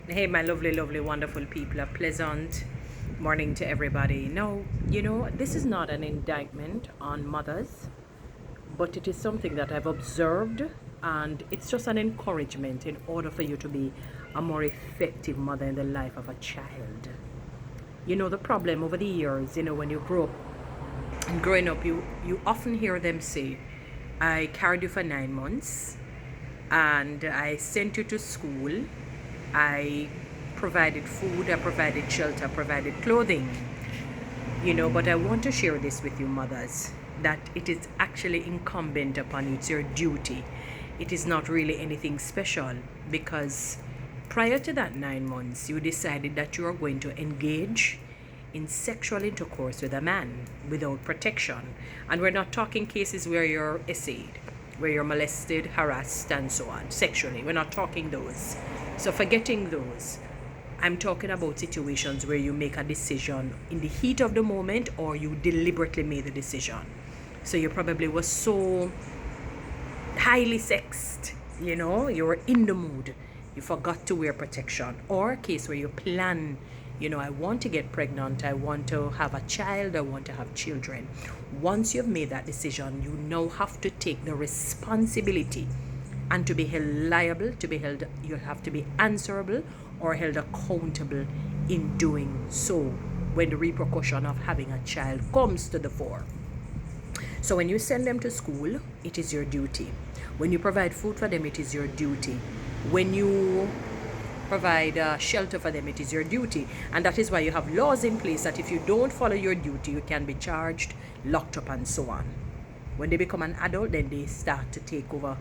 Hey, my lovely, lovely, wonderful people. A pleasant morning to everybody. No, this is not an indictment on mothers, but it is something that I've observed, and it's just an encouragement in order for you to be a more effective mother in the life of a child. The problem over the years, when you grow up and growing up, you often hear them say, I carried you for 9 months and I sent you to school. I provided food, I provided shelter, I provided clothing. But I want to share this with you, mothers, that it is actually incumbent upon you. It's your duty. It is not really anything special because prior to that 9 months, you decided that you are going to engage in sexual intercourse with a man without protection. And we're not talking cases where you're essayed, where you're molested, harassed, and so on, sexually. We're not talking those. So forgetting those, I'm talking about situations where you make a decision in the heat of the moment or you deliberately made the decision. So you probably was so highly sexed, you were in the mood. You forgot to wear protection. Or a case where you plan, I want to get pregnant, I want to have a child, I want to have children. Once you've made that decision, you now have to take the responsibility and to be held liable, you have to be answerable or held accountable in doing so when the repercussion of having a child comes to the fore. So when you send them to school, it is your duty. When you provide food for them, it is your duty. When you provide shelter for them, it is your duty. And that is why you have laws in place that if you don't follow your duty, you can be charged, locked up, and so on. When they become an adult, then they start to take over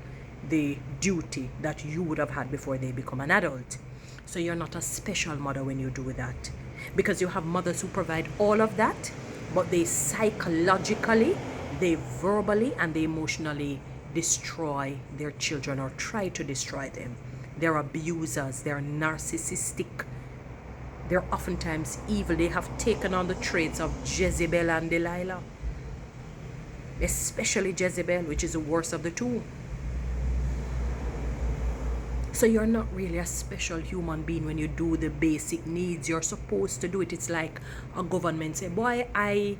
the duty that you would have had before they become an adult. So you're not a special mother when you do that, because you have mothers who provide all of that, but they psychologically, they verbally, and they emotionally destroy their children or try to destroy them. They're abusers, they're narcissistic, they're oftentimes evil. They have taken on the traits of Jezebel and Delilah, especially Jezebel, which is the worst of the two. So you're not really a special human being when you do the basic needs. You're supposed to do it. It's like a government say, boy, I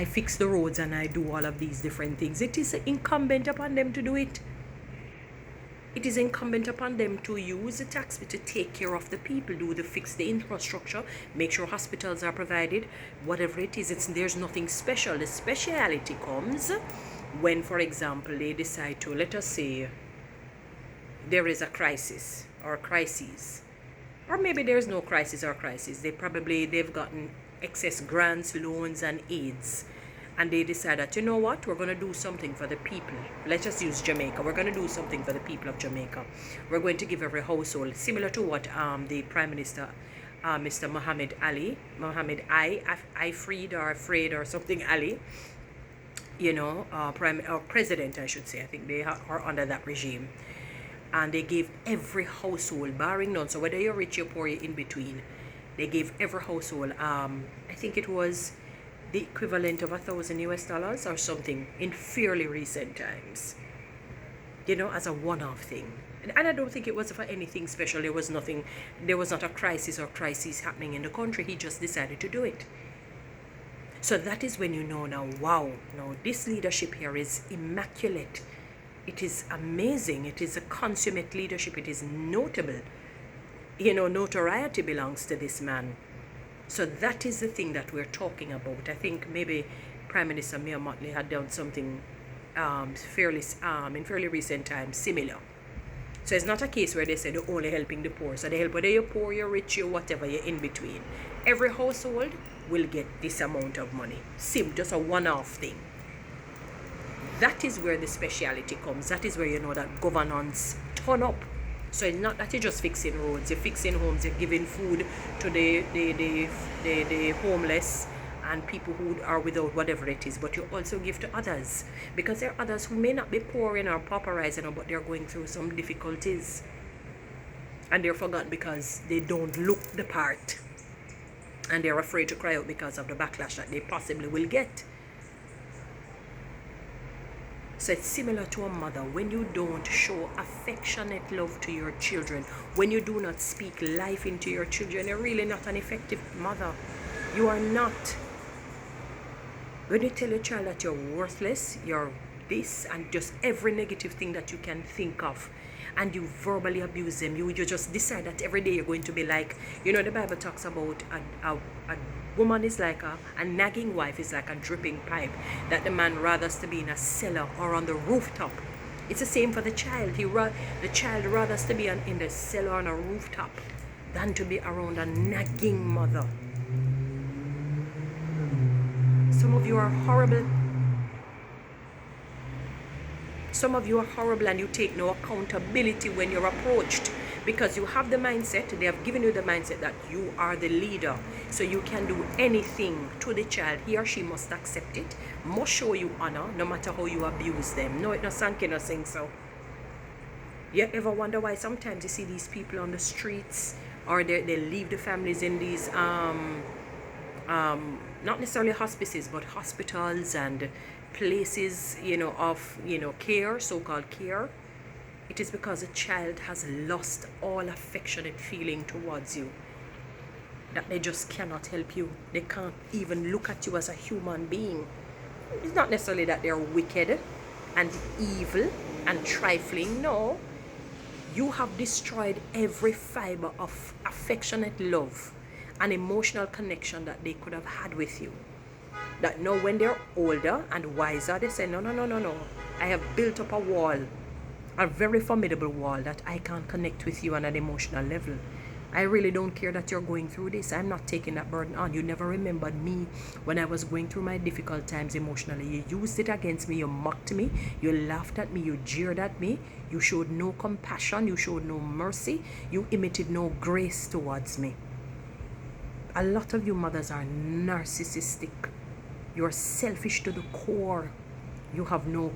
fix the roads and I do all of these different things. It is incumbent upon them to do it. It is incumbent upon them to use the tax to take care of the people, fix the infrastructure, make sure hospitals are provided, whatever it is. There's nothing special. The speciality comes when, for example, they decide to, let us say, there is a crisis or crises, or maybe there's no crisis or crisis. They've gotten excess grants, loans, and aids, and they decide that, you know what, we're going to do something for the people. Let's just use Jamaica. We're going to do something for the people of Jamaica. We're going to give every household, similar to what the Prime Minister, Mr. Mohammed I freed or afraid or something Ali, Prime or President, I should say. I think they are under that regime. And they gave every household, barring none, so whether you're rich or poor, you're in between, they gave every household, I think it was the equivalent of $1,000 or something in fairly recent times, as a one-off thing. And I don't think it was for anything special. There was not a crisis or crises happening in the country. He just decided to do it. So that is when you know now, wow, now this leadership here is immaculate. It is amazing. It is a consummate leadership. It is notable. Notoriety belongs to this man. So that is the thing that we're talking about. I think maybe Prime Minister Mia Mottley had done something in fairly recent times similar. So it's not a case where they say they're only helping the poor. So they help whether you're poor, you're rich, you're whatever, you're in between. Every household will get this amount of money. Just a one-off thing. That is where the speciality comes. That is where you know that governance turn up. So it's not that you're just fixing roads, you're fixing homes, you're giving food to the homeless and people who are without whatever it is, but you also give to others, because there are others who may not be poor or pauperizing, but they're going through some difficulties and they're forgotten because they don't look the part and they're afraid to cry out because of the backlash that they possibly will get. So it's similar to a mother. When you don't show affectionate love to your children, when you do not speak life into your children, you're really not an effective mother. You are not. When you tell your child that you're worthless, you're this, and just every negative thing that you can think of, and you verbally abuse them, you just decide that every day you're going to be like, the Bible talks about a woman is like a nagging wife is like a dripping pipe, that the man rather to be in a cellar or on the rooftop. It's the same for the child. The child rather to be in the cellar on a rooftop than to be around a nagging mother. Some of you are horrible. Some of you are horrible and you take no accountability when you're approached, because you have the mindset, they have given you the mindset that you are the leader. So you can do anything to the child. He or she must accept it, must show you honor, no matter how you abuse them. No, it's not sanky, no sing so. You ever wonder why sometimes you see these people on the streets, or they leave the families in these not necessarily hospices, but hospitals and places, of, care, so-called care? It is because a child has lost all affectionate feeling towards you, that they just cannot help you. They can't even look at you as a human being. It's not necessarily that they're wicked and evil and trifling. No, you have destroyed every fiber of affectionate love and emotional connection that they could have had with you. That now when they're older and wiser, they say, no, I have built up a wall, a very formidable wall, that I can't connect with you on an emotional level. I really don't care that you're going through this. I'm not taking that burden on. You never remembered me when I was going through my difficult times emotionally. You used it against me. You mocked me. You laughed at me. You jeered at me. You showed no compassion. You showed no mercy. You emitted no grace towards me. A lot of you mothers are narcissistic. You're selfish to the core. You have no,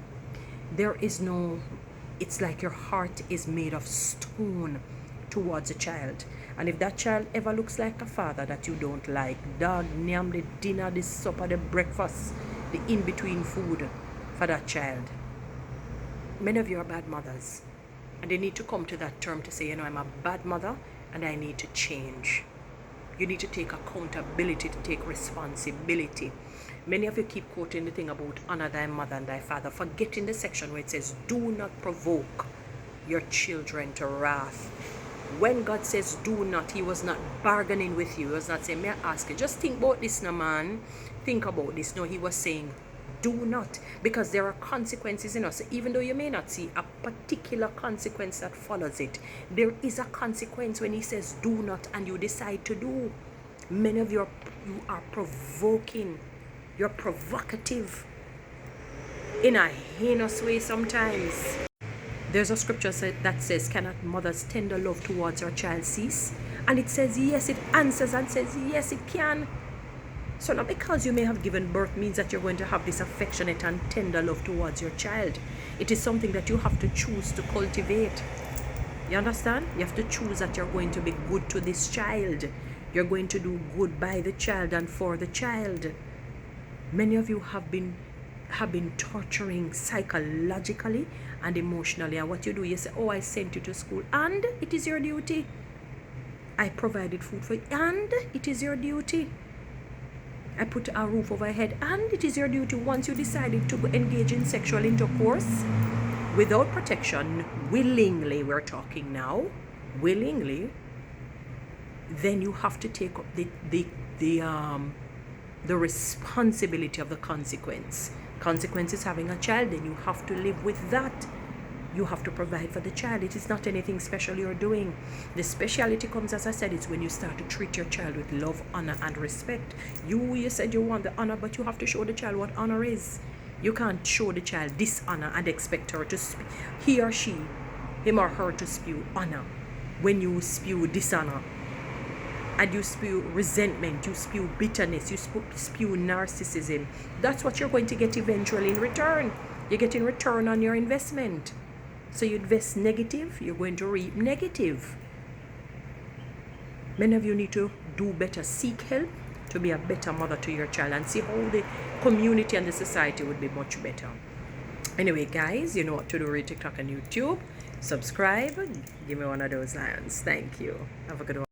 it's like your heart is made of stone towards a child. And if that child ever looks like a father that you don't like, dog, nyam, the dinner, the supper, the breakfast, the in-between food for that child. Many of you are bad mothers. And they need to come to that term to say, I'm a bad mother and I need to change. You need to take accountability, to take responsibility. Many of you keep quoting the thing about honor thy mother and thy father, forgetting the section where it says, do not provoke your children to wrath. When God says do not, he was not bargaining with you. He was not saying, may I ask you, just think about this now, man. Think about this. No, he was saying, do not, because there are consequences in us. Even though you may not see a particular consequence that follows it, there is a consequence when he says do not and you decide to do. Many of you are provoking. You're provocative in a heinous way sometimes. There's a scripture that says, cannot mother's tender love towards her child cease? And it says yes, it answers and says yes, it can. So not because you may have given birth means that you're going to have this affectionate and tender love towards your child. It is something that you have to choose to cultivate. You understand? You have to choose that you're going to be good to this child. You're going to do good by the child and for the child. Many of you have been torturing psychologically and emotionally. And what you do, you say, oh, I sent you to school and it is your duty. I provided food for you and it is your duty. I put a roof over your head and it is your duty. Once you decided to engage in sexual intercourse without protection, willingly, we're talking now, willingly, then you have to take up the responsibility of the consequence. Consequence is having a child, then you have to live with that. You have to provide for the child. It is not anything special you're doing. The speciality comes, as I said, it's when you start to treat your child with love, honor, and respect. You said you want the honor, but you have to show the child what honor is. You can't show the child dishonor and expect her to he or she, him or her, to spew honor when you spew dishonor. And you spew resentment, you spew bitterness, you spew narcissism. That's what you're going to get eventually in return. You get in return on your investment. So you invest negative, you're going to reap negative. Many of you need to do better. Seek help to be a better mother to your child and see how the community and the society would be much better. Anyway, guys, you know what to do with TikTok and YouTube. Subscribe. Give me one of those lions. Thank you. Have a good one.